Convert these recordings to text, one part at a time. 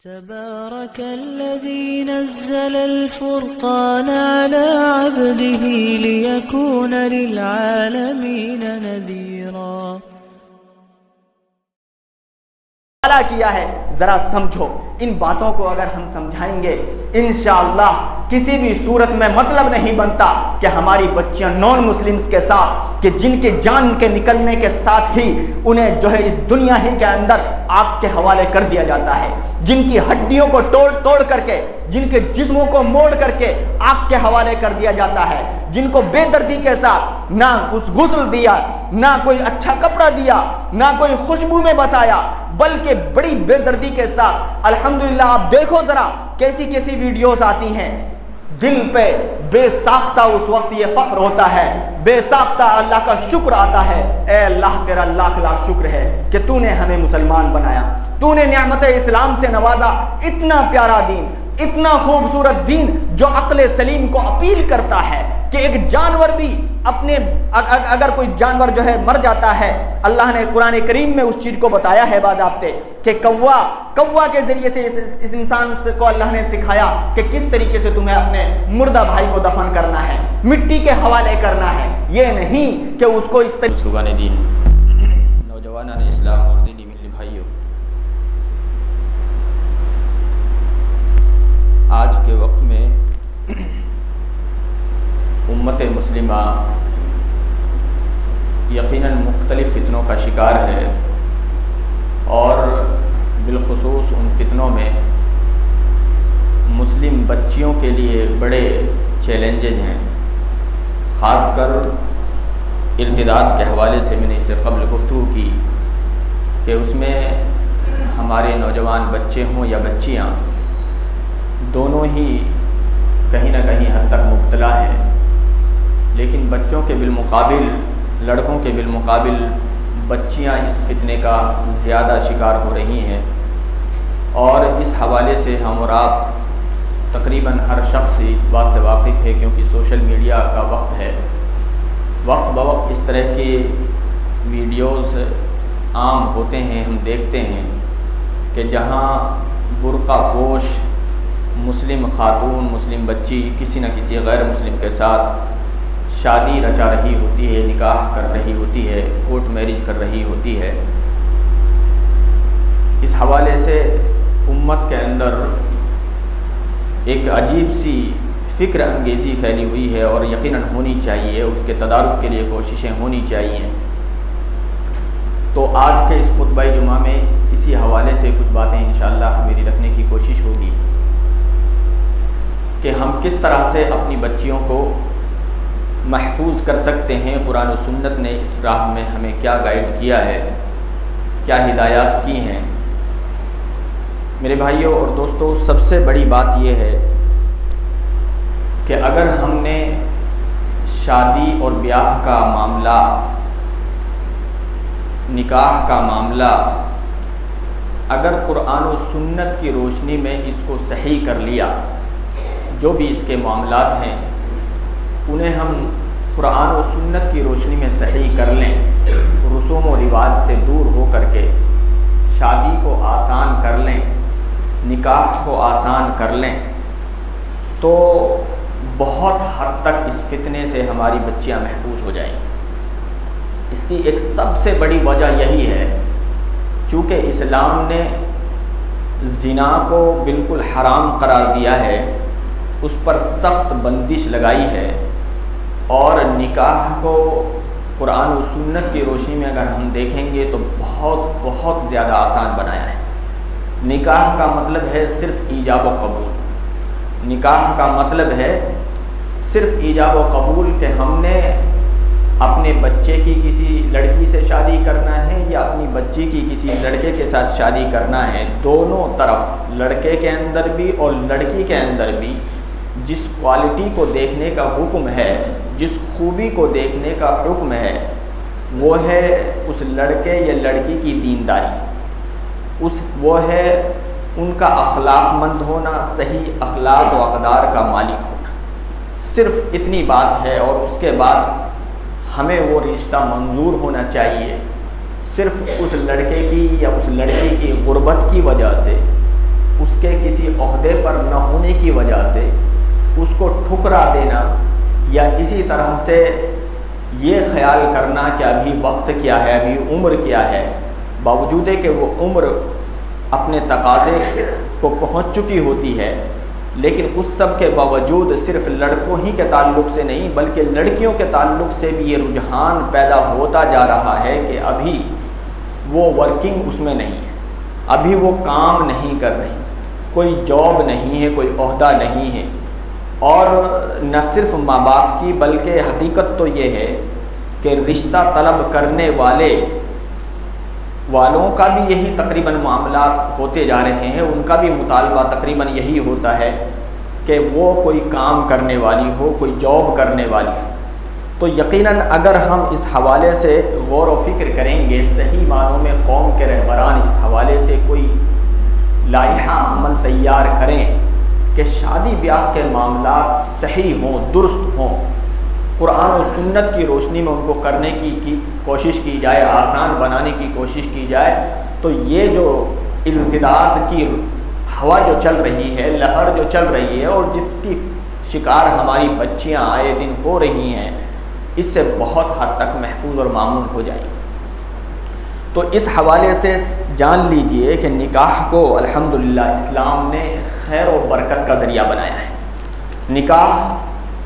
تبارك الذي نزل الفرقان على عبده ليكون للعالمين نذيرا. کیا ہے ذرا سمجھو. ان باتوں کو اگر ہم سمجھائیں گے انشاءاللہ کسی بھی صورت میں مطلب نہیں بنتا کہ ہماری بچیاں نان مسلمز کے ساتھ کہ جن کے جان کے نکلنے کے ساتھ ہی انہیں جو ہے اس دنیا ہی کے اندر آگ کے حوالے کر دیا جاتا ہے، جن کی ہڈیوں کو توڑ کر کے، جن کے جسموں کو موڑ کر کے آگ کے حوالے کر دیا جاتا ہے، جن کو بے دردی کے ساتھ نہ اس غسل دیا، نہ کوئی اچھا کپڑا دیا، نہ کوئی خوشبو میں بسایا، بلکہ بڑی بے دردی کے ساتھ. الحمدللہ آپ دیکھو ذرا کیسی ویڈیوز آتی ہیں، دل پہ بے ساختہ اس وقت یہ فخر ہوتا ہے، بے ساختہ اللہ کا شکر آتا ہے. اے اللہ تیرا لاکھ لاکھ شکر ہے کہ تو نے ہمیں مسلمان بنایا، تو نے نعمت اسلام سے نوازا. اتنا پیارا دین، اتنا خوبصورت دین جو عقل سلیم کو اپیل کرتا ہے کہ ایک جانور بھی اپنے اگر کوئی جانور جو ہے مر جاتا ہے، اللہ نے قرآن کریم میں اس چیز کو بتایا ہے باضابطے کہ کوا کے ذریعے سے اس انسان کو اللہ نے سکھایا کہ کس طریقے سے تمہیں اپنے مردہ بھائی کو دفن کرنا ہے، مٹی کے حوالے کرنا ہے. یہ نہیں کہ اس کو اس طریقے بزرگان دین، نوجوانان اسلام اور دینی ملی بھائیوں، آج کے وقت میں امت مسلمہ یقیناً مختلف فتنوں کا شکار ہے، اور بالخصوص ان فتنوں میں مسلم بچیوں کے لیے بڑے چیلنجز ہیں. خاص کر ارتداد کے حوالے سے میں نے اس سے قبل گفتگو کی کہ اس میں ہمارے نوجوان بچے ہوں یا بچیاں، دونوں ہی کہیں نہ کہیں حد تک مبتلا ہیں. لیکن بچوں کے بالمقابل، لڑکوں کے بالمقابل بچیاں اس فتنے کا زیادہ شکار ہو رہی ہیں. اور اس حوالے سے ہم اور آپ تقریباً ہر شخص اس بات سے واقف ہے، کیونکہ سوشل میڈیا کا وقت ہے. وقت بوقت اس طرح کے ویڈیوز عام ہوتے ہیں، ہم دیکھتے ہیں کہ جہاں برقع پوش مسلم خاتون، مسلم بچی کسی نہ کسی غیر مسلم کے ساتھ شادی رچا رہی ہوتی ہے، نکاح کر رہی ہوتی ہے، کورٹ میرج کر رہی ہوتی ہے. اس حوالے سے امت کے اندر ایک عجیب سی فکر انگیزی پھیلی ہوئی ہے، اور یقیناً ہونی چاہیے، اس کے تدارک کے لیے کوششیں ہونی چاہیے. تو آج کے اس خطبہ جمعہ میں اسی حوالے سے کچھ باتیں انشاءاللہ میری رکھنے کی کوشش ہوگی کہ ہم کس طرح سے اپنی بچیوں کو محفوظ کر سکتے ہیں. قرآن و سنت نے اس راہ میں ہمیں کیا گائیڈ کیا ہے، کیا ہدایات کی ہیں. میرے بھائیوں اور دوستوں، سب سے بڑی بات یہ ہے کہ اگر ہم نے شادی اور بیاہ کا معاملہ، نکاح کا معاملہ اگر قرآن و سنت کی روشنی میں اس کو صحیح کر لیا، جو بھی اس کے معاملات ہیں انہیں ہم قرآن و سنت کی روشنی میں صحیح کر لیں، رسوم و رواج سے دور ہو کر کے شادی کو آسان کر لیں، نکاح کو آسان کر لیں، تو بہت حد تک اس فتنے سے ہماری بچیاں محفوظ ہو جائیں. اس کی ایک سب سے بڑی وجہ یہی ہے، چونکہ اسلام نے زنا کو بالکل حرام قرار دیا ہے، اس پر سخت بندش لگائی ہے، اور نکاح کو قرآن و سنت کی روشنی میں اگر ہم دیکھیں گے تو بہت زیادہ آسان بنایا ہے. نکاح کا مطلب ہے صرف ایجاب و قبول. نکاح کا مطلب ہے صرف ایجاب و قبول کہ ہم نے اپنے بچے کی کسی لڑکی سے شادی کرنا ہے یا اپنی بچی کی کسی لڑکے کے ساتھ شادی کرنا ہے. دونوں طرف، لڑکے کے اندر بھی اور لڑکی کے اندر بھی، جس کوالٹی کو دیکھنے کا حکم ہے، جس خوبی کو دیکھنے کا حکم ہے، وہ ہے اس لڑکے یا لڑکی کی دینداری، وہ ہے ان کا اخلاق مند ہونا، صحیح اخلاق و اقدار کا مالک ہونا. صرف اتنی بات ہے، اور اس کے بعد ہمیں وہ رشتہ منظور ہونا چاہیے. صرف اس لڑکے کی یا اس لڑکی کی غربت کی وجہ سے، اس کے کسی عہدے پر نہ ہونے کی وجہ سے اس کو ٹھکرا دینا یا اسی طرح سے یہ خیال کرنا کہ ابھی وقت کیا ہے، ابھی عمر کیا ہے، باوجود کہ وہ عمر اپنے تقاضے کو پہنچ چکی ہوتی ہے، لیکن اس سب کے باوجود صرف لڑکوں ہی کے تعلق سے نہیں بلکہ لڑکیوں کے تعلق سے بھی یہ رجحان پیدا ہوتا جا رہا ہے کہ ابھی وہ ورکنگ اس میں نہیں ہے، ابھی وہ کام نہیں کر رہی، کوئی جاب نہیں ہے، کوئی عہدہ نہیں ہے۔ اور نہ صرف ماں باپ کی بلکہ حقیقت تو یہ ہے کہ رشتہ طلب کرنے والوں کا بھی یہی تقریباً معاملات ہوتے جا رہے ہیں، ان کا بھی مطالبہ تقریباً یہی ہوتا ہے کہ وہ کوئی کام کرنے والی ہو، کوئی جاب کرنے والی ہو۔ تو یقیناً اگر ہم اس حوالے سے غور و فکر کریں گے، صحیح معنوں میں قوم کے رہبران اس حوالے سے کوئی لائحہ عمل تیار کریں کہ شادی بیاہ کے معاملات صحیح ہوں، درست ہوں، قرآن و سنت کی روشنی میں ان کو کرنے کی کوشش کی جائے، آسان بنانے کی کوشش کی جائے، تو یہ جو ارتداد کی ہوا جو چل رہی ہے، لہر جو چل رہی ہے اور جس کی شکار ہماری بچیاں آئے دن ہو رہی ہیں، اس سے بہت حد تک محفوظ اور معمون ہو جائیں۔ تو اس حوالے سے جان لیجئے کہ نکاح کو الحمدللہ اسلام نے خیر و برکت کا ذریعہ بنایا ہے۔ نکاح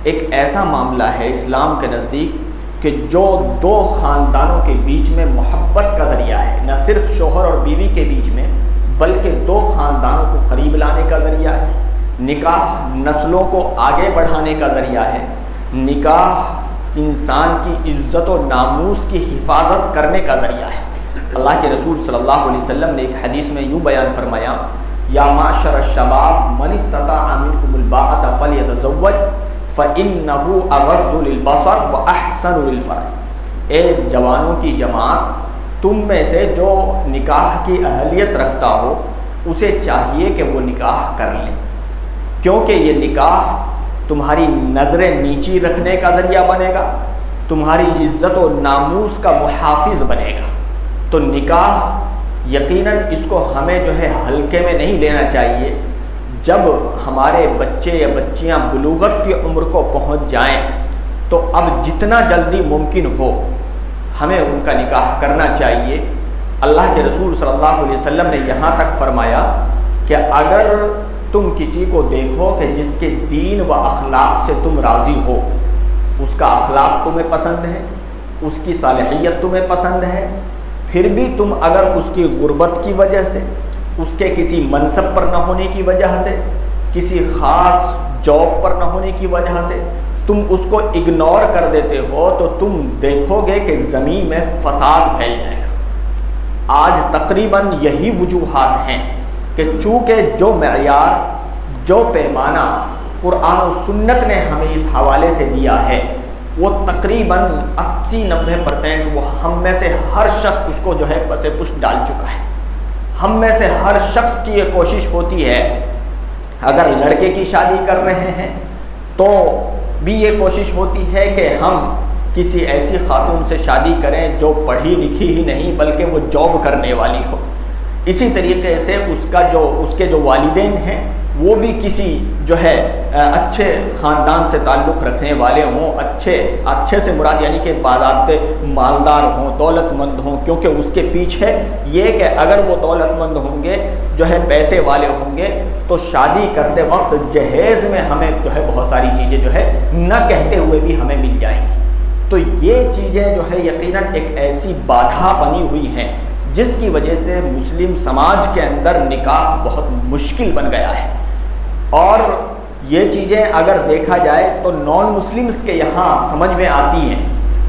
ایک ایسا معاملہ ہے اسلام کے نزدیک کہ جو دو خاندانوں کے بیچ میں محبت کا ذریعہ ہے، نہ صرف شوہر اور بیوی کے بیچ میں بلکہ دو خاندانوں کو قریب لانے کا ذریعہ ہے۔ نکاح نسلوں کو آگے بڑھانے کا ذریعہ ہے۔ نکاح انسان کی عزت و ناموس کی حفاظت کرنے کا ذریعہ ہے۔ اللہ کے رسول صلی اللہ علیہ وسلم نے ایک حدیث میں یوں بیان فرمایا، یا معشر الشباب من استطاع منکم الباءۃ فلیتزوج فإنہ اغض للبصر وأحسن للفرج۔ اے جوانوں کی جماعت، تم میں سے جو نکاح کی اہلیت رکھتا ہو اسے چاہیے کہ وہ نکاح کر لیں، کیونکہ یہ نکاح تمہاری نظریں نیچی رکھنے کا ذریعہ بنے گا، تمہاری عزت و ناموس کا محافظ بنے گا۔ تو نکاح یقیناً اس کو ہمیں جو ہے ہلکے میں نہیں لینا چاہیے۔ جب ہمارے بچے یا بچیاں بلوغت کی عمر کو پہنچ جائیں تو اب جتنا جلدی ممکن ہو ہمیں ان کا نکاح کرنا چاہیے۔ اللہ کے رسول صلی اللہ علیہ وسلم نے یہاں تک فرمایا کہ اگر تم کسی کو دیکھو کہ جس کے دین و اخلاق سے تم راضی ہو، اس کا اخلاق تمہیں پسند ہے، اس کی صالحیت تمہیں پسند ہے، پھر بھی تم اگر اس کی غربت کی وجہ سے، اس کے کسی منصب پر نہ ہونے کی وجہ سے، کسی خاص جاب پر نہ ہونے کی وجہ سے تم اس کو اگنور کر دیتے ہو تو تم دیکھو گے کہ زمین میں فساد پھیل جائے گا۔ آج تقریباً یہی وجوہات ہیں کہ چونکہ جو معیار، جو پیمانہ قرآن و سنت نے ہمیں اس حوالے سے دیا ہے وہ تقریباً 80-90% وہ ہم میں سے ہر شخص اس کو جو ہے پس پش ڈال چکا ہے۔ ہم میں سے ہر شخص کی یہ کوشش ہوتی ہے، اگر لڑکے کی شادی کر رہے ہیں تو بھی یہ کوشش ہوتی ہے کہ ہم کسی ایسی خاتون سے شادی کریں جو پڑھی لکھی ہی نہیں بلکہ وہ جاب کرنے والی ہو۔ اسی طریقے سے اس کے جو والدین ہیں وہ بھی کسی جو ہے اچھے خاندان سے تعلق رکھنے والے ہوں، اچھے سے مراد یعنی کہ باضابطے مالدار ہوں، دولت مند ہوں، کیونکہ اس کے پیچھے یہ کہ اگر وہ دولت مند ہوں گے، جو ہے پیسے والے ہوں گے تو شادی کرتے وقت جہیز میں ہمیں جو ہے بہت ساری چیزیں جو ہے نہ کہتے ہوئے بھی ہمیں مل جائیں گی۔ تو یہ چیزیں جو ہے یقیناً ایک ایسی بادھا بنی ہوئی ہیں جس کی وجہ سے مسلم سماج کے اندر نکاح بہت مشکل بن گیا ہے۔ اور یہ چیزیں اگر دیکھا جائے تو نان مسلمز کے یہاں سمجھ میں آتی ہیں،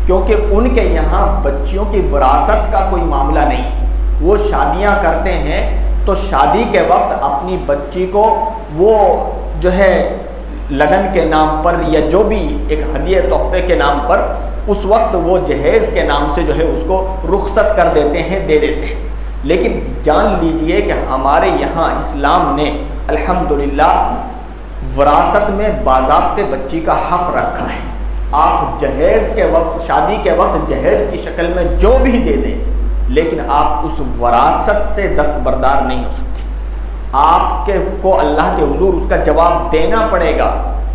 کیونکہ ان کے یہاں بچیوں کی وراثت کا کوئی معاملہ نہیں۔ وہ شادیاں کرتے ہیں تو شادی کے وقت اپنی بچی کو وہ جو ہے لگن کے نام پر یا جو بھی ایک ہدیہ تحفے کے نام پر اس وقت وہ جہیز کے نام سے جو ہے اس کو رخصت کر دیتے ہیں، دے دیتے ہیں۔ لیکن جان لیجئے کہ ہمارے یہاں اسلام نے الحمدللہ وراثت میں باضابطے بچی کا حق رکھا ہے۔ آپ جہیز کے وقت، شادی کے وقت جہیز کی شکل میں جو بھی دے دیں، لیکن آپ اس وراثت سے دستبردار نہیں ہو سکتے۔ آپ کو اللہ کے حضور اس کا جواب دینا پڑے گا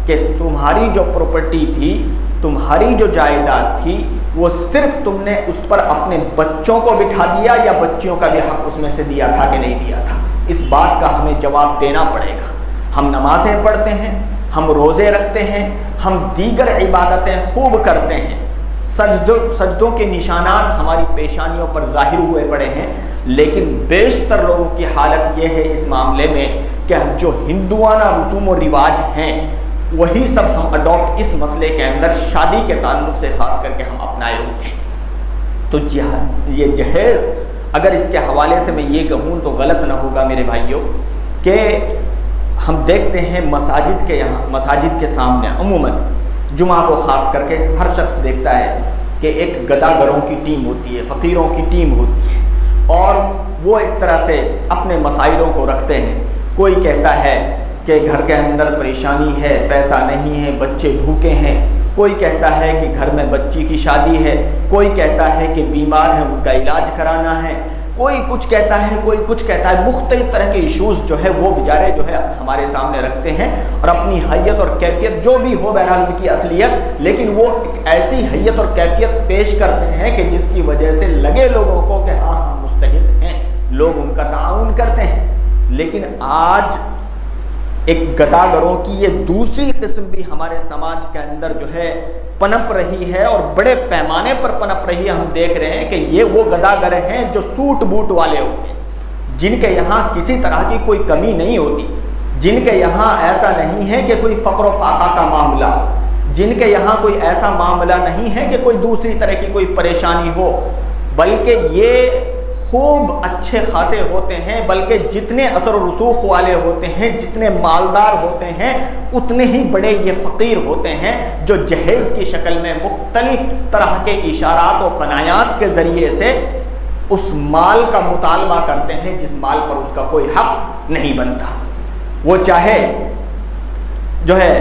کہ تمہاری جو پراپرٹی تھی، تمہاری جو جائیداد تھی، وہ صرف تم نے اس پر اپنے بچوں کو بٹھا دیا یا بچیوں کا بھی حق اس میں سے دیا تھا کہ نہیں دیا تھا؟ اس بات کا ہمیں جواب دینا پڑے گا۔ ہم نمازیں پڑھتے ہیں، ہم روزے رکھتے ہیں، ہم دیگر عبادتیں خوب کرتے ہیں، سجدوں کے نشانات ہماری پیشانیوں پر ظاہر ہوئے پڑے ہیں، لیکن بیشتر لوگوں کی حالت یہ ہے اس معاملے میں کہ جو ہندوانہ رسوم و رواج ہیں وہی سب ہم اڈاپٹ اس مسئلے کے اندر شادی کے تعلق سے خاص کر کے ہم اپنائے ہوئے ہیں۔ تو یہ جہیز، اگر اس کے حوالے سے میں یہ کہوں تو غلط نہ ہوگا میرے بھائیوں، کہ ہم دیکھتے ہیں مساجد کے سامنے عموماً جمعہ کو خاص کر کے ہر شخص دیکھتا ہے کہ ایک گداگروں کی ٹیم ہوتی ہے، فقیروں کی ٹیم ہوتی ہے، اور وہ ایک طرح سے اپنے مسائلوں کو رکھتے ہیں۔ کوئی کہتا ہے کہ گھر کے اندر پریشانی ہے، پیسہ نہیں ہے، بچے بھوکے ہیں، کوئی کہتا ہے کہ گھر میں بچی کی شادی ہے، کوئی کہتا ہے کہ بیمار ہیں ان کا علاج کرانا ہے، کوئی کچھ کہتا ہے، کوئی کچھ کہتا ہے۔ مختلف طرح کے ایشوز جو ہے وہ بیچارے جو ہے ہمارے سامنے رکھتے ہیں، اور اپنی حیت اور کیفیت جو بھی ہو بہرحال ان کی اصلیت، لیکن وہ ایک ایسی حیت اور کیفیت پیش کرتے ہیں کہ جس کی وجہ سے لگے لوگوں کو کہ ہاں ہم مستحق ہیں، لوگ ان کا تعاون کرتے ہیں۔ لیکن آج ایک گداگروں کی یہ دوسری قسم بھی ہمارے سماج کے اندر جو ہے پنپ رہی ہے، اور بڑے پیمانے پر پنپ رہی ہے۔ ہم دیکھ رہے ہیں کہ یہ وہ گداگر ہیں جو سوٹ بوٹ والے ہوتے ہیں، جن کے یہاں کسی طرح کی کوئی کمی نہیں ہوتی، جن کے یہاں ایسا نہیں ہے کہ کوئی فقر و فاقہ کا معاملہ ہو، جن کے یہاں کوئی ایسا معاملہ نہیں ہے کہ کوئی دوسری طرح کی کوئی پریشانی ہو، بلکہ یہ خوب اچھے خاصے ہوتے ہیں، بلکہ جتنے اثر و رسوخ والے ہوتے ہیں، جتنے مالدار ہوتے ہیں، اتنے ہی بڑے یہ فقیر ہوتے ہیں، جو جہیز کی شکل میں مختلف طرح کے اشارات و کنایات کے ذریعے سے اس مال کا مطالبہ کرتے ہیں جس مال پر اس کا کوئی حق نہیں بنتا۔ وہ چاہے جو ہے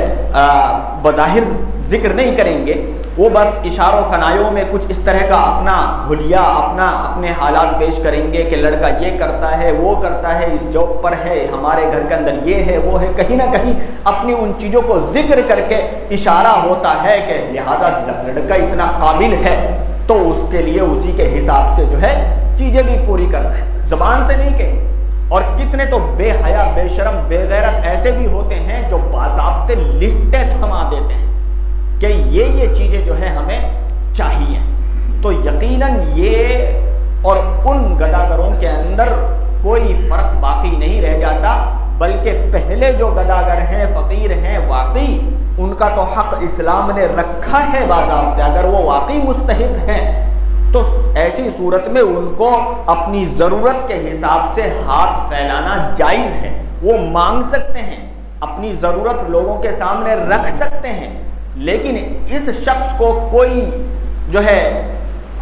بظاہر ذکر نہیں کریں گے، وہ بس اشاروں کنایوں میں کچھ اس طرح کا اپنا حلیہ، اپنے حالات پیش کریں گے کہ لڑکا یہ کرتا ہے، وہ کرتا ہے، اس جاب پر ہے، ہمارے گھر کے اندر یہ ہے، وہ ہے، کہیں نہ کہیں اپنی ان چیزوں کو ذکر کر کے اشارہ ہوتا ہے کہ لہذا لڑکا اتنا قابل ہے تو اس کے لیے اسی کے حساب سے جو ہے چیزیں بھی پوری کرنا ہے، زبان سے نہیں کہ۔ اور کتنے تو بے حیا، بے شرم، بے غیرت ایسے بھی ہوتے ہیں جو باضابطے لسٹیں تھما دیتے ہیں کہ یہ چیزیں جو ہے ہمیں چاہیے۔ تو یقیناً یہ اور ان گداگروں کے اندر کوئی فرق باقی نہیں رہ جاتا، بلکہ پہلے جو گداگر ہیں، فقیر ہیں، واقعی ان کا تو حق اسلام نے رکھا ہے باضابطہ۔ اگر وہ واقعی مستحق ہیں تو ایسی صورت میں ان کو اپنی ضرورت کے حساب سے ہاتھ پھیلانا جائز ہے، وہ مانگ سکتے ہیں، اپنی ضرورت لوگوں کے سامنے رکھ سکتے ہیں، لیکن اس شخص کو کوئی جو ہے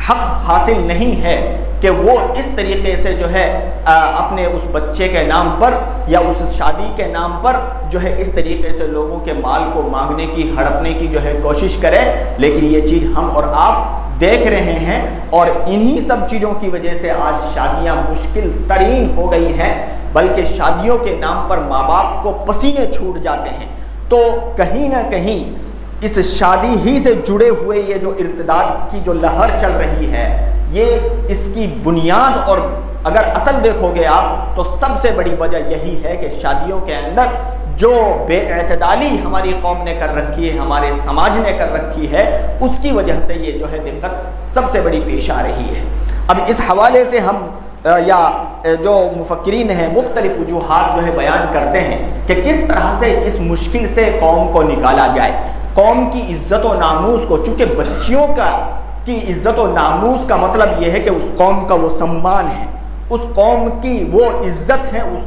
حق حاصل نہیں ہے کہ وہ اس طریقے سے جو ہے اپنے اس بچے کے نام پر یا اس شادی کے نام پر جو ہے اس طریقے سے لوگوں کے مال کو مانگنے کی، ہڑپنے کی جو ہے کوشش کرے۔ لیکن یہ چیز ہم اور آپ دیکھ رہے ہیں، اور انہی سب چیزوں کی وجہ سے آج شادیاں مشکل ترین ہو گئی ہیں، بلکہ شادیوں کے نام پر ماں باپ کو پسینے چھوٹ جاتے ہیں۔ تو کہیں نہ کہیں اس شادی ہی سے جڑے ہوئے یہ جو ارتداد کی جو لہر چل رہی ہے، یہ اس کی بنیاد، اور اگر اصل دیکھو گے آپ تو سب سے بڑی وجہ یہی ہے کہ شادیوں کے اندر جو بے اعتدالی ہماری قوم نے کر رکھی ہے، ہمارے سماج نے کر رکھی ہے، اس کی وجہ سے یہ جو ہے دقت سب سے بڑی پیش آ رہی ہے۔ اب اس حوالے سے ہم یا جو مفکرین ہیں مختلف وجوہات جو ہے بیان کرتے ہیں کہ کس طرح سے اس مشکل سے قوم کو نکالا جائے۔ قوم کی عزت و ناموس کو، چونکہ بچیوں کی عزت و ناموس کا مطلب یہ ہے کہ اس قوم کا وہ سمان ہے، اس قوم کی وہ عزت ہے، اس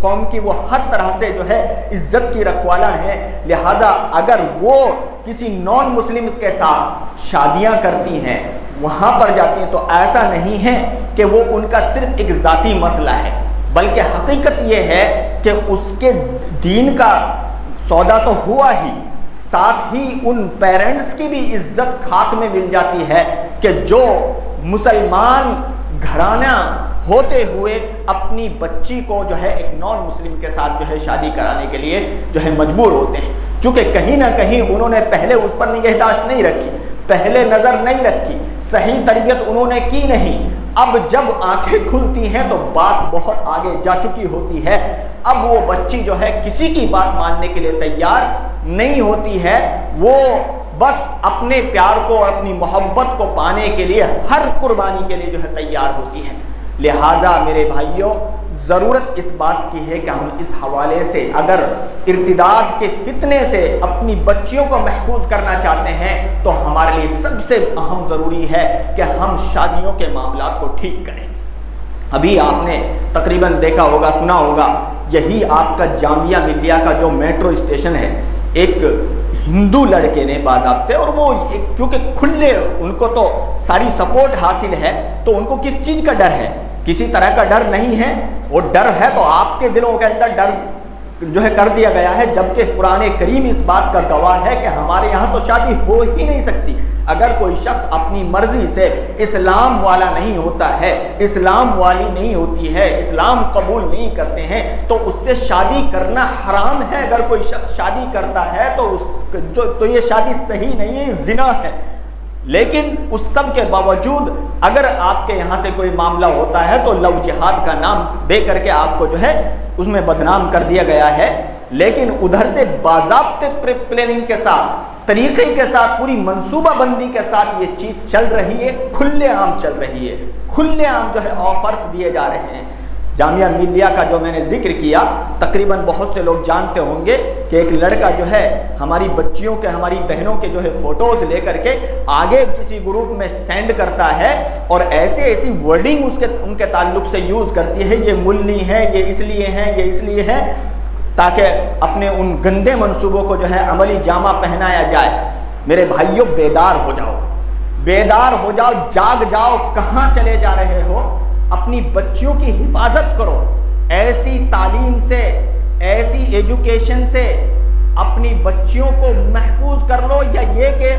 قوم کی وہ ہر طرح سے جو ہے عزت کی رکھوالا ہے۔ لہذا اگر وہ کسی نان مسلمز کے ساتھ شادیاں کرتی ہیں، وہاں پر جاتی ہیں، تو ایسا نہیں ہے کہ وہ ان کا صرف ایک ذاتی مسئلہ ہے، بلکہ حقیقت یہ ہے کہ اس کے دین کا سودا تو ہوا ہی، ساتھ ہی ان پیرنٹس کی بھی عزت خاک میں مل جاتی ہے کہ جو مسلمان گھرانہ ہوتے ہوئے اپنی بچی کو جو ہے ایک نان مسلم کے ساتھ جو ہے شادی کرانے کے لیے جو ہے مجبور ہوتے ہیں، چونکہ کہیں نہ کہیں انہوں نے پہلے اس پر نگہداشت نہیں رکھی، پہلے نظر نہیں رکھی، صحیح تربیت انہوں نے کی نہیں۔ اب جب آنکھیں کھلتی ہیں تو بات بہت آگے جا چکی ہوتی ہے، اب وہ بچی جو ہے کسی کی بات ماننے کے لیے تیار نہیں ہوتی ہے، وہ بس اپنے پیار کو اور اپنی محبت کو پانے کے لیے ہر قربانی کے لیے جو ہے تیار ہوتی ہے۔ لہذا میرے بھائیوں، ضرورت اس بات کی ہے کہ ہم اس حوالے سے اگر ارتداد کے فتنے سے اپنی بچیوں کو محفوظ کرنا چاہتے ہیں تو ہمارے لیے سب سے اہم ضروری ہے کہ ہم شادیوں کے معاملات کو ٹھیک کریں۔ ابھی آپ نے تقریباً دیکھا ہوگا، سنا ہوگا، یہی آپ کا جامعہ ملیہ کا جو میٹرو اسٹیشن ہے، ایک ہندو لڑکے نے باضابطے، اور وہ کیونکہ کھلے ان کو تو ساری سپورٹ حاصل ہے، تو ان کو کس چیز کا ڈر ہے؟ کسی طرح کا ڈر نہیں ہے، وہ ڈر ہے تو آپ کے دلوں کے اندر ڈر جو ہے کر دیا گیا ہے، جبکہ قرآن کریم اس بات کا گواہ ہے کہ ہمارے یہاں تو شادی ہو ہی نہیں سکتی۔ اگر کوئی شخص اپنی مرضی سے اسلام والا نہیں ہوتا ہے، اسلام والی نہیں ہوتی ہے، اسلام قبول نہیں کرتے ہیں، تو اس سے شادی کرنا حرام ہے۔ اگر کوئی شخص شادی کرتا ہے تو یہ شادی صحیح نہیں ہے، زنا ہے۔ لیکن اس سب کے باوجود اگر آپ کے یہاں سے کوئی معاملہ ہوتا ہے تو لو جہاد کا نام دے کر کے آپ کو جو ہے اس میں بدنام کر دیا گیا ہے، لیکن ادھر سے باضابطے پلاننگ کے ساتھ، طریقے کے ساتھ، پوری منصوبہ بندی کے ساتھ یہ چیز چل رہی ہے، کھلے عام چل رہی ہے، کھلے عام جو ہے آفرز دیے جا رہے ہیں۔ جامعہ ملیہ کا جو میں نے ذکر کیا، تقریباً بہت سے لوگ جانتے ہوں گے کہ ایک لڑکا جو ہے ہماری بچیوں کے، ہماری بہنوں کے جو ہے فوٹوز لے کر کے آگے کسی گروپ میں سینڈ کرتا ہے اور ایسی ورڈنگ ان کے تعلق سے یوز کرتی ہے، یہ ملنی ہے، یہ اس لیے ہیں، یہ اس لیے ہیں، تاکہ اپنے ان گندے منصوبوں کو جو ہے عملی جامہ پہنایا جائے۔ میرے بھائیوں، بیدار ہو جاؤ، بیدار ہو جاؤ، جاگ جاؤ، کہاں چلے جا رہے ہو؟ اپنی بچیوں کی حفاظت کرو، ایسی تعلیم سے، ایسی ایجوکیشن سے اپنی بچیوں کو محفوظ کر لو، یا یہ کہ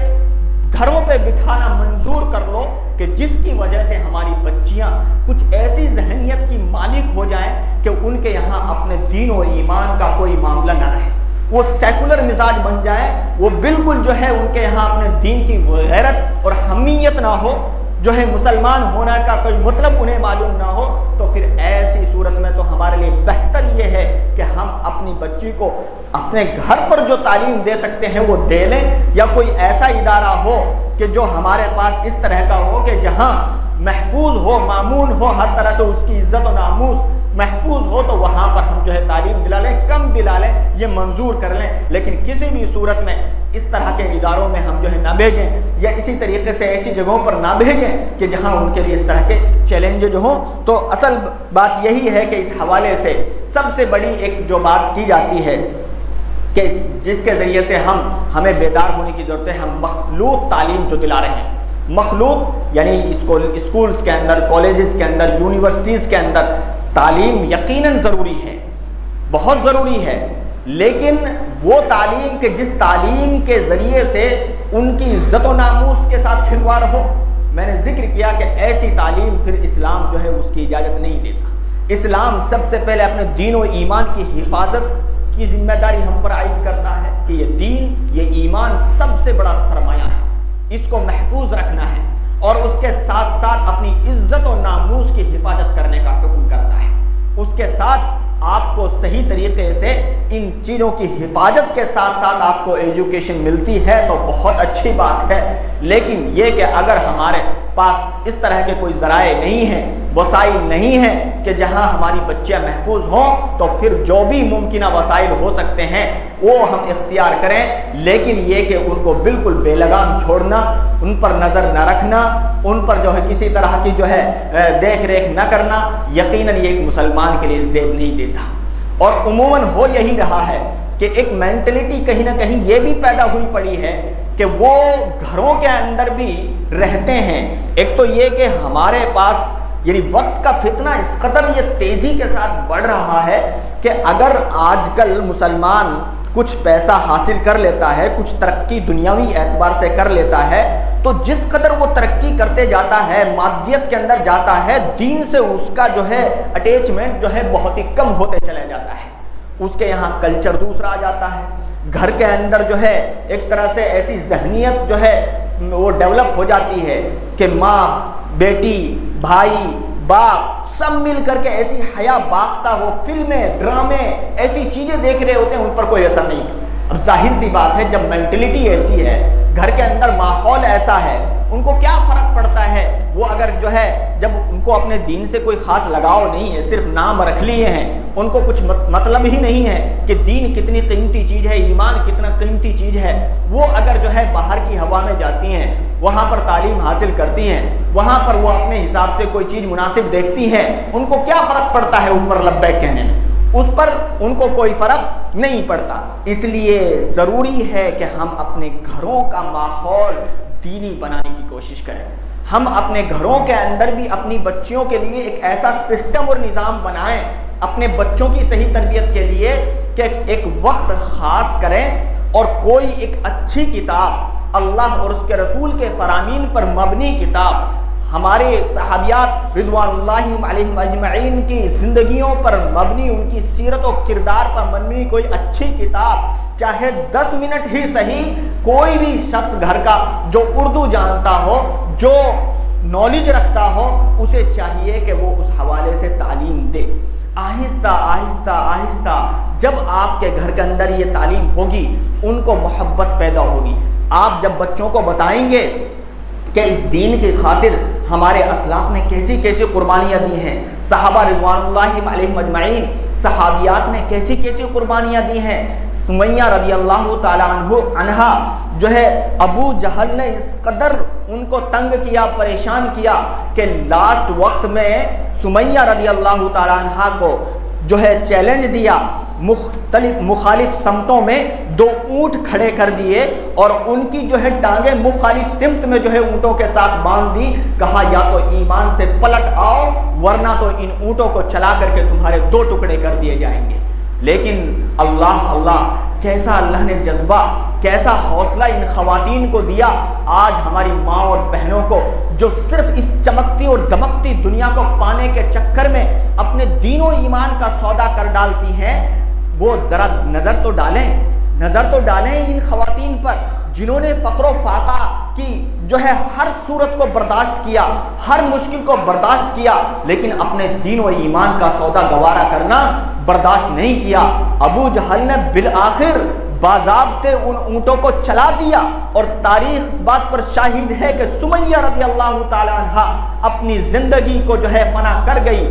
گھروں پہ بٹھانا منظور کر لو کہ جس کی وجہ سے ہماری بچیاں کچھ ایسی ذہنیت کی مالک ہو جائیں کہ ان کے یہاں اپنے دین و ایمان کا کوئی معاملہ نہ رہے، وہ سیکولر مزاج بن جائیں، وہ بالکل جو ہے ان کے یہاں اپنے دین کی غیرت اور حمیت نہ ہو، جو ہے مسلمان ہونا کا کوئی مطلب انہیں معلوم نہ ہو، تو پھر ایسی صورت میں تو ہمارے لیے بہتر یہ ہے کہ ہم اپنی بچی کو اپنے گھر پر جو تعلیم دے سکتے ہیں وہ دے لیں، یا کوئی ایسا ادارہ ہو کہ جو ہمارے پاس اس طرح کا ہو کہ جہاں محفوظ ہو، مامون ہو، ہر طرح سے اس کی عزت و ناموس محفوظ ہو، تو وہاں پر ہم جو ہے تعلیم دلا لیں، کم دلا لیں، یہ منظور کر لیں، لیکن کسی بھی صورت میں اس طرح کے اداروں میں ہم جو ہے نہ بھیجیں، یا اسی طریقے سے ایسی جگہوں پر نہ بھیجیں کہ جہاں ان کے لیے اس طرح کے چیلنج جو ہوں۔ تو اصل بات یہی ہے کہ اس حوالے سے سب سے بڑی ایک جو بات کی جاتی ہے کہ جس کے ذریعے سے ہمیں بیدار ہونے کی ضرورت ہے، ہم مخلوط تعلیم جو دلا رہے ہیں، مخلوط یعنی اسکولز کے اندر، کالجز کے اندر، یونیورسٹیز کے اندر تعلیم یقیناً ضروری ہے، بہت ضروری ہے، لیکن وہ تعلیم کہ جس تعلیم کے ذریعے سے ان کی عزت و ناموس کے ساتھ کھلواڑ ہو۔ میں نے ذکر کیا کہ ایسی تعلیم پھر اسلام جو ہے اس کی اجازت نہیں دیتا۔ اسلام سب سے پہلے اپنے دین و ایمان کی حفاظت کی ذمہ داری ہم پر عائد کرتا ہے کہ یہ دین، یہ ایمان سب سے بڑا سرمایہ ہے، اس کو محفوظ رکھنا ہے، اور اس کے ساتھ ساتھ اپنی عزت و ناموس کی حفاظت کرنے کا حکم کرتا ہے۔ اس کے ساتھ آپ کو صحیح طریقے سے ان چیزوں کی حفاظت کے ساتھ ساتھ آپ کو ایجوکیشن ملتی ہے تو بہت اچھی بات ہے، لیکن یہ کہ اگر ہمارے پاس اس طرح کے کوئی ذرائع نہیں ہیں، وسائل نہیں ہیں کہ جہاں ہماری بچیاں محفوظ ہوں، تو پھر جو بھی ممکنہ وسائل ہو سکتے ہیں وہ ہم اختیار کریں، لیکن یہ کہ ان کو بالکل بے لگام چھوڑنا، ان پر نظر نہ رکھنا، ان پر جو ہے کسی طرح کی جو ہے دیکھ ریکھ نہ کرنا، یقیناً یہ ایک مسلمان کے لیے زیب نہیں دیتا۔ اور عموماً ہو یہی رہا ہے کہ ایک مینٹلٹی کہیں نہ کہیں یہ بھی پیدا ہوئی پڑی ہے کہ وہ گھروں کے اندر بھی رہتے ہیں۔ ایک تو یہ کہ ہمارے پاس یعنی وقت کا فتنہ اس قدر یہ تیزی کے ساتھ بڑھ رہا ہے کہ اگر آج کل مسلمان کچھ پیسہ حاصل کر لیتا ہے، کچھ ترقی دنیاوی اعتبار سے کر لیتا ہے، تو جس قدر وہ ترقی کرتے جاتا ہے، مادیت کے اندر جاتا ہے، دین سے اس کا جو ہے اٹیچمنٹ جو ہے بہت ہی کم ہوتے چلا جاتا ہے۔ اس کے یہاں کلچر دوسرا آ جاتا ہے، گھر کے اندر جو ہے ایک طرح سے ایسی ذہنیت جو ہے وہ ڈیولپ ہو جاتی ہے کہ ماں، بیٹی، بھائی، باپ سب مل کر کے ایسی حیا باختہ وہ فلمیں، ڈرامے، ایسی چیزیں دیکھ رہے ہوتے ہیں، ان پر کوئی اثر نہیں۔ اب ظاہر سی بات ہے، جب مینٹلٹی ایسی ہے، گھر کے اندر ماحول ایسا ہے، ان کو کیا فرق پڑتا ہے؟ وہ اگر جو ہے جب ان کو اپنے دین سے کوئی خاص لگاؤ نہیں ہے، صرف نام رکھ لیے ہیں، ان کو کچھ مطلب ہی نہیں ہے کہ دین کتنی قیمتی چیز ہے، ایمان کتنا قیمتی چیز ہے، وہ اگر جو ہے باہر کی ہوا میں جاتی ہیں، وہاں پر تعلیم حاصل کرتی ہیں، وہاں پر وہ اپنے حساب سے کوئی چیز مناسب دیکھتی ہیں، ان کو کیا فرق پڑتا ہے اس پر لبیک کہنے میں؟ اس پر ان کو کوئی فرق نہیں پڑتا۔ اس لیے ضروری ہے کہ ہم اپنے گھروں کا ماحول دینی بنانے کی کوشش کریں۔ ہم اپنے گھروں کے اندر بھی اپنی بچیوں کے لیے ایک ایسا سسٹم اور نظام بنائیں اپنے بچوں کی صحیح تربیت کے لیے کہ ایک وقت خاص کریں اور کوئی ایک اچھی کتاب، اللہ اور اس کے رسول کے فرامین پر مبنی کتاب، ہمارے صحابیات رضوان اللہ علیہم اجمعین کی زندگیوں پر مبنی، ان کی سیرت و کردار پر مبنی کوئی اچھی کتاب، چاہے 10 منٹ ہی صحیح، کوئی بھی شخص گھر کا جو اردو جانتا ہو، جو نالج رکھتا ہو، اسے چاہیے کہ وہ اس حوالے سے تعلیم دے۔ آہستہ آہستہ آہستہ جب آپ کے گھر کے اندر یہ تعلیم ہوگی، ان کو محبت پیدا ہوگی۔ آپ جب بچوں کو بتائیں گے کہ اس دین کی خاطر ہمارے اسلاف نے کیسی کیسی قربانیاں دی ہیں، صحابہ رضوان اللہ علیہم اجمعین، صحابیات نے کیسی کیسی قربانیاں دی ہیں۔ سمیہ رضی اللہ تعالیٰ عنہا جو ہے ابو جہل نے اس قدر ان کو تنگ کیا، پریشان کیا کہ لاسٹ وقت میں سمیہ رضی اللہ تعالیٰ عنہا کو جو ہے چیلنج دیا، مخالف سمتوں میں 2 اونٹ کھڑے کر دیے اور ان کی جو ہے ٹانگیں مخالف سمت میں جو ہے اونٹوں کے ساتھ باندھ دی، کہا یا تو ایمان سے پلٹ آؤ ورنہ تو ان اونٹوں کو چلا کر کے تمہارے 2 ٹکڑے کر دیے جائیں گے۔ لیکن اللہ کیسا اللہ نے جذبہ، کیسا حوصلہ ان خواتین کو دیا۔ آج ہماری ماں اور بہنوں کو جو صرف اس چمکتی اور دمکتی دنیا کو پانے کے چکر میں اپنے دین و ایمان کا سودا کر ڈالتی ہیں، وہ ذرا نظر تو ڈالیں ان خواتین پر جنہوں نے فقر و فاقہ کی جو ہے ہر صورت کو برداشت کیا، ہر مشکل کو برداشت کیا، لیکن اپنے دین و ایمان کا سودا گوارا کرنا برداشت نہیں کیا۔ ابو جہل نے بالآخر باضابطے ان اونٹوں کو چلا دیا، اور تاریخ اس بات پر شاہد ہے کہ سمیہ رضی اللہ تعالی عنہ اپنی زندگی کو جو ہے فنا کر گئی،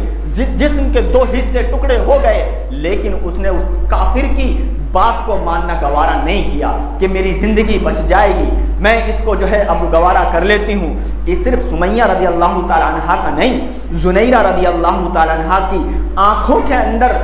جسم کے 2 حصے ٹکڑے ہو گئے، لیکن اس نے اس کافر کی بات کو ماننا گوارا نہیں کیا کہ میری زندگی بچ جائے گی، میں اس کو جو ہے اب گوارا کر لیتی ہوں۔ کہ صرف سمیہ رضی اللہ تعالی عنہ کا نہیں، زنیرہ رضی اللہ تعالی عنہ کی آنکھوں کے اندر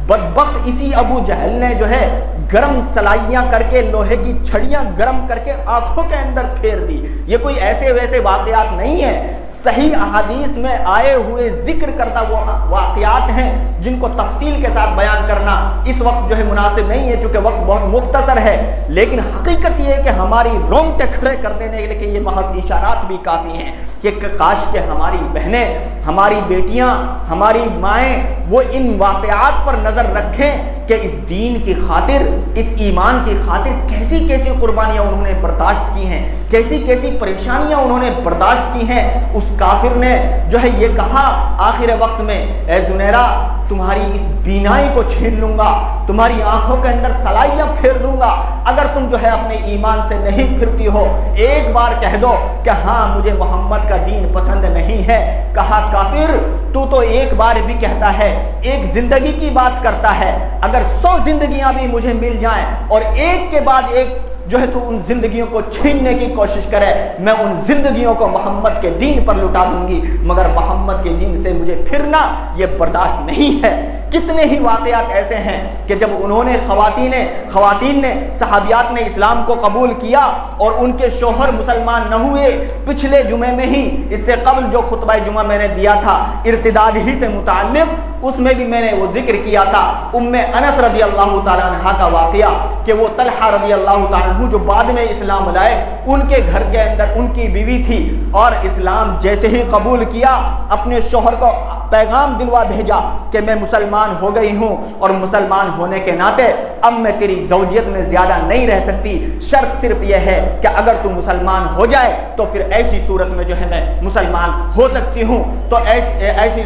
بدبخت اسی ابو جہل نے جو ہے گرم سلائیاں کر کے، لوہے کی چھڑیاں گرم کر کے آنکھوں کے اندر پھیر دی۔ یہ کوئی ایسے ویسے واقعات نہیں ہیں، صحیح احادیث میں آئے ہوئے ذکر کردہ وہ واقعات ہیں جن کو تفصیل کے ساتھ بیان کرنا اس وقت جو ہے مناسب نہیں ہے، چونکہ وقت بہت مختصر ہے۔ لیکن حقیقت یہ ہے کہ ہماری رونگٹے کھڑے کر دینے کے لیے یہ محض اشارات بھی کافی ہیں کہ کاش کہ ہماری بہنیں، ہماری بیٹیاں، ہماری مائیں وہ ان واقعات پر نظر رکھیں کہ اس دین کی خاطر، اس ایمان کی خاطر کیسی کیسی قربانیاں انہوں نے برداشت کی ہیں، کیسی کیسی پریشانیاں انہوں نے برداشت کی ہیں۔ اس کافر نے جو ہے یہ کہا آخر وقت میں، اے زنیرہ تمہاری اس بینائی کو چھین لوں گا، تمہاری آنکھوں کے اندر سلائیاں پھیر دوں گا، اگر تم جو ہے اپنے ایمان سے نہیں پھرتی ہو، ایک بار کہہ دو کہ ہاں مجھے محمد کا دین پسند نہیں ہے۔ کہا کافر تو ایک بار بھی کہتا ہے، ایک زندگی کی بات کرتا ہے، اگر 100 زندگیاں بھی مجھے مل جائیں اور ایک کے بعد ایک جو ہے تو ان زندگیوں کو چھیننے کی کوشش کرے، میں ان زندگیوں کو محمد کے دین پر لٹا دوں گی، مگر محمد کے دین سے مجھے پھرنا یہ برداشت نہیں ہے۔ کتنے ہی واقعات ایسے ہیں کہ جب انہوں نے خواتین نے صحابیات نے اسلام کو قبول کیا اور ان کے شوہر مسلمان نہ ہوئے. پچھلے جمعے میں ہی اس سے قبل جو خطبہ جمعہ میں نے دیا تھا ارتداد ہی سے متعلق, اس میں بھی میں نے وہ ذکر کیا تھا ام انس رضی اللہ تعالیٰ عنہ کا واقعہ کہ وہ طلحہ رضی اللہ تعالیٰ عنہ جو بعد میں اسلام لائے, ان کے گھر کے اندر ان کی بیوی تھی اور اسلام جیسے ہی قبول کیا اپنے شوہر کو پیغام دلوا بھیجا کہ میں مسلمان ہو گئی ہوں اور مسلمان ہونے کے ناطے اب میں تیری زوجیت میں زیادہ نہیں رہ سکتی, شرط صرف یہ ہے کہ اگر تو مسلمان ہو جائے تو پھر ایسی صورت میں جو ہے میں مسلمان ہو سکتی ہوں, تو ایسی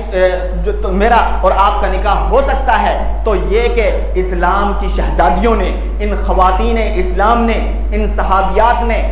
تو میرا اور آپ کا نکاح ہو سکتا ہے. تو یہ کہ اسلام کی شہزادیوں نے, ان خواتین اسلام نے, ان صحابیات نے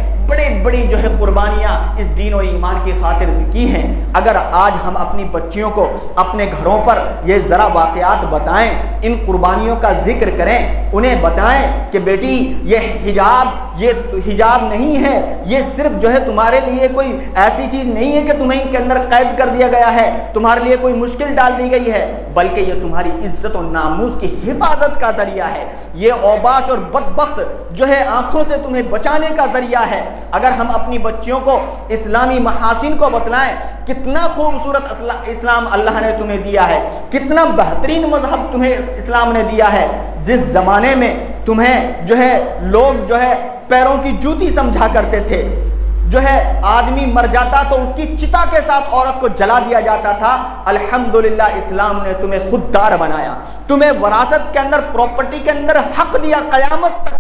بڑی جو ہے قربانیاں اس دین و ایمان کی خاطر کی ہیں. اگر آج ہم اپنی بچیوں کو اپنے گھروں پر یہ ذرا واقعات بتائیں, ان قربانیوں کا ذکر کریں, انہیں بتائیں کہ بیٹی یہ حجاب نہیں ہے, یہ صرف جو ہے تمہارے لیے کوئی ایسی چیز نہیں ہے کہ تمہیں ان کے اندر قید کر دیا گیا ہے, تمہارے لیے کوئی مشکل ڈال دی گئی ہے, بلکہ یہ تمہاری عزت و ناموس کی حفاظت کا ذریعہ ہے, یہ اوباش اور بدبخت جو ہے آنکھوں سے تمہیں بچانے کا ذریعہ ہے. اگر ہم اپنی بچیوں کو اسلامی محاسن کو بتلائیں, کتنا خوبصورت اسلام اللہ نے تمہیں دیا ہے, کتنا بہترین مذہب تمہیں اسلام نے دیا ہے. جس زمانے میں تمہیں جو ہے لوگ جو ہے پیروں کی جوتی سمجھا کرتے تھے, جو ہے آدمی مر جاتا تو اس کی چتا کے ساتھ عورت کو جلا دیا جاتا تھا, الحمدللہ اسلام نے تمہیں خوددار بنایا, تمہیں وراثت کے اندر پراپرٹی کے اندر حق دیا. قیامت تک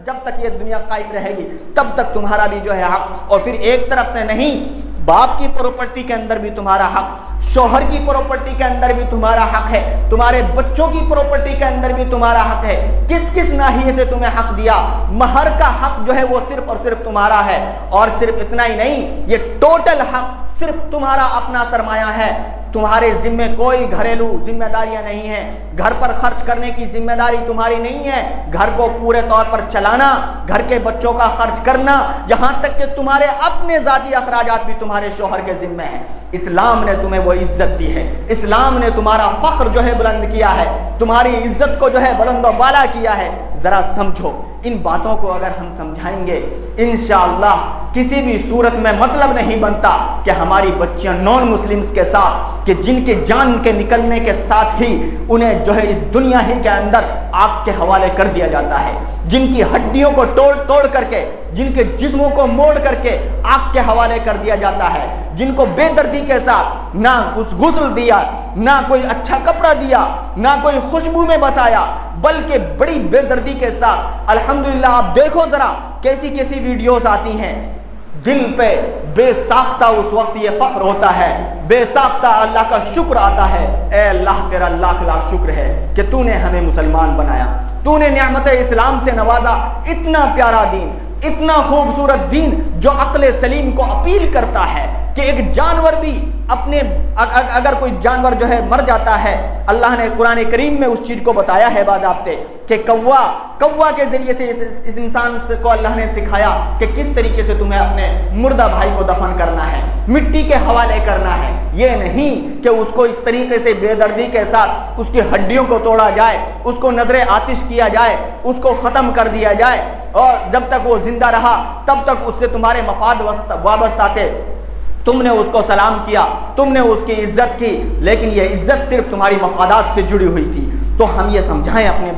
جب تک یہ دنیا قائم رہے گی تب تک تمہارا بھی جو ہے حق, اور پھر ایک طرف سے نہیں, باپ کی پراپرٹی کے اندر بھی تمہارا حق, شوہر کی پراپرٹی کے اندر بھی تمہارا حق ہے, تمہارے بچوں کی پراپرٹی کے اندر بھی تمہارا حق ہے. کس ناحیے سے تمہیں حق دیا؟ مہر کا حق جو ہے وہ صرف اور صرف تمہارا ہے, اور صرف اتنا ہی نہیں, یہ ٹوٹل حق صرف تمہارا اپنا سرمایہ ہے. تمہارے ذمے کوئی گھریلو ذمہ داریاں نہیں ہیں, گھر پر خرچ کرنے کی ذمہ داری تمہاری نہیں ہے, گھر کو پورے طور پر چلانا, گھر کے بچوں کا خرچ کرنا, یہاں تک کہ تمہارے اپنے ذاتی اخراجات بھی تمہارے شوہر کے ذمے ہیں. اسلام نے تمہیں وہ عزت دی ہے, اسلام نے تمہارا فخر جو ہے بلند کیا ہے, تمہاری عزت کو جو ہے بلند و بالا کیا ہے. ذرا سمجھو, ان باتوں کو اگر ہم سمجھائیں گے انشاءاللہ کسی بھی صورت میں مطلب نہیں بنتا کہ ہماری بچیاں نان مسلمز کے ساتھ, کہ جن کے جان کے نکلنے کے ساتھ ہی انہیں جو ہے اس دنیا ہی کے اندر آگ کے حوالے کر دیا جاتا ہے, جن کی ہڈیوں کو توڑ کر کے, جن کے جسموں کو موڑ کر کے آگ کے حوالے کر دیا جاتا ہے, جن کو بے دردی کے ساتھ نہ غسل دیا, نہ کوئی اچھا کپڑا دیا, نہ کوئی خوشبو میں بسایا, بلکہ بڑی بے دردی کے ساتھ. الحمدللہ آپ دیکھو ذرا کیسی ویڈیوز آتی ہیں, دل پہ بے ساختہ اس وقت یہ فخر ہوتا ہے, بے ساختہ اللہ کا شکر آتا ہے, اے اللہ تیرا لاکھ لاکھ شکر ہے کہ تو نے ہمیں مسلمان بنایا, تو نے نعمت اسلام سے نوازا. اتنا پیارا دین, اتنا خوبصورت دین جو عقل سلیم کو اپیل کرتا ہے کہ ایک جانور بھی اپنے اگر کوئی جانور جو ہے مر جاتا ہے, اللہ نے قرآن کریم میں اس چیز کو بتایا ہے باضابطے کہ کوا کے ذریعے سے اس انسان کو اللہ نے سکھایا کہ کس طریقے سے تمہیں اپنے مردہ بھائی کو دفن کرنا ہے, مٹی کے حوالے کرنا ہے. یہ نہیں کہ اس کو اس طریقے سے بے دردی کے ساتھ اس کی ہڈیوں کو توڑا جائے, اس کو نظر آتش کیا جائے, اس کو ختم کر دیا جائے, اور جب تک وہ زندہ رہا تب تک اس سے تمہارے مفاد وابستہ تھے, تم نے اس کو سلام کیا, تم نے اس کی عزت کی, لیکن یہ عزت صرف تمہاری مفادات سے جڑی ہوئی تھی. تو ہم یہ سمجھائیں اپنی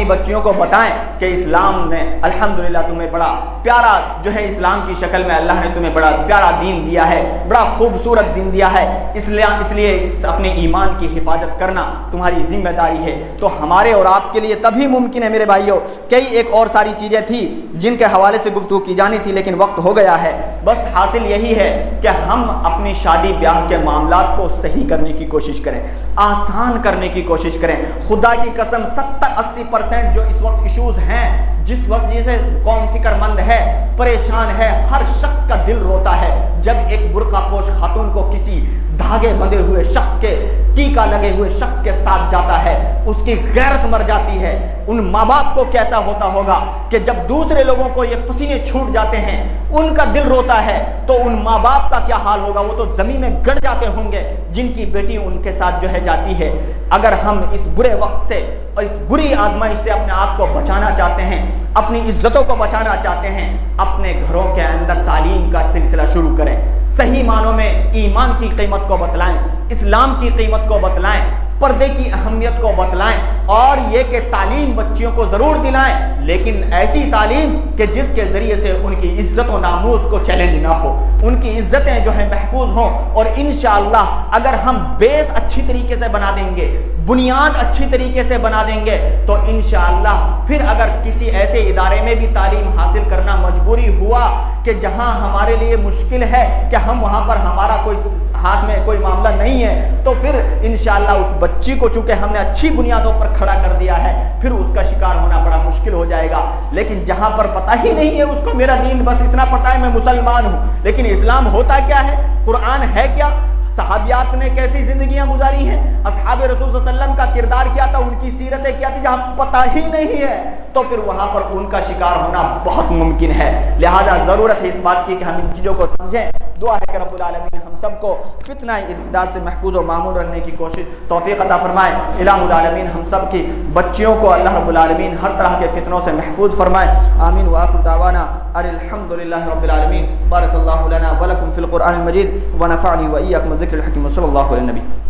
بچیوں کو بتائیں کہ اسلام نے الحمدللہ تمہیں بڑا پیارا جو ہے اسلام کی شکل میں اللہ نے تمہیں بڑا پیارا دین دیا ہے, بڑا خوبصورت دین دیا ہے. اس لیے اپنے ایمان کی حفاظت کرنا تمہاری ذمہ داری ہے. تو ہمارے اور آپ کے لیے تبھی ممکن ہے میرے بھائیوں. کئی ایک اور ساری چیزیں تھیں جن کے حوالے سے گفتگو کی جانی تھی, لیکن وقت ہو گیا ہے. بس حاصل یہی ہے کہ ہم اپنی شادی بیاہ کے معاملات کو صحیح کرنے کی کوشش کریں, آسان کرنے کی کوشش کریں. خدا کی قسم 70-80% جو اس وقت ایشوز ہیں, جس وقت جسے قوم فکر مند ہے, پریشان ہے, ہر شخص کا دل روتا ہے جب ایک برقع پوش خاتون کو کسی دھاگے بندھے ہوئے شخص کے، ٹیکا لگے ہوئے شخص کے ساتھ جاتا ہے، اس کی غیرت مر جاتی ہے۔ ان ماں باپ کو کیسا ہوتا ہوگا کہ جب دوسرے لوگوں کو یہ پسینے چھوٹ جاتے ہیں ان کا دل روتا ہے، تو ان ماں باپ کا کیا حال ہوگا؟ وہ تو زمین میں گڑ جاتے ہوں گے جن کی بیٹی ان کے ساتھ جو ہے جاتی ہے۔ اگر ہم اس برے وقت سے اور اس بری آزمائش سے اپنے آپ کو بچانا چاہتے ہیں، اپنی عزتوں کو بچانا چاہتے ہیں، اپنے گھروں کے اندر تعلیم کا سلسلہ شروع کریں، صحیح معنوں میں ایمان کی قیمت کو بتلائیں، اسلام کی قیمت کو بتلائیں، پردے کی اہمیت کو بتلائیں، اور یہ کہ تعلیم بچیوں کو ضرور دلائیں، لیکن ایسی تعلیم کہ جس کے ذریعے سے ان کی عزت و ناموس کو چیلنج نہ ہو، ان کی عزتیں جو ہیں محفوظ ہوں۔ اور انشاءاللہ اگر ہم بیس اچھی طریقے سے بنا دیں گے، بنیاد اچھی طریقے سے بنا دیں گے، تو انشاءاللہ پھر اگر کسی ایسے ادارے میں بھی تعلیم حاصل کرنا مجبوری ہوا کہ جہاں ہمارے لیے مشکل ہے کہ ہم وہاں پر ہمارا کوئی ہاتھ میں کوئی معاملہ نہیں ہے، تو پھر انشاءاللہ اس بچی کو چونکہ ہم نے اچھی بنیادوں پر کھڑا کر دیا ہے، پھر اس کا شکار ہونا بڑا مشکل ہو جائے گا۔ لیکن جہاں پر پتہ ہی نہیں ہے اس کو میرا دین، بس اتنا پتہ ہے میں مسلمان ہوں، لیکن اسلام ہوتا کیا ہے، قرآن ہے کیا، صحابیات نے کیسی زندگیاں گزاری ہیں، اصحاب رسول صلی اللہ علیہ وسلم کا کردار کیا تھا، ان کی سیرتیں کیا تھی، جہاں پتہ ہی نہیں ہے، تو پھر وہاں پر ان کا شکار ہونا بہت ممکن ہے۔ لہذا ضرورت ہے اس بات کی کہ ہم ان چیزوں کو سمجھیں۔ دعا ہے کہ رب العالمین ہم سب کو فتنہ ارتداد سے محفوظ و معمول رکھنے کی کوشش توفیق عطا فرمائے۔ الہ العالمین ہم سب کی بچیوں کو اللہ رب العالمین ہر طرح کے فتنوں سے محفوظ فرمائے۔ آمین وآخر دعوانا الحمدللہ رب العالمین۔ بارک اللہ لنا ولکم فی القرآن المجید ونفعنی وإیاکم بالذکر الحکیم، صلی اللہ علیہ نبی۔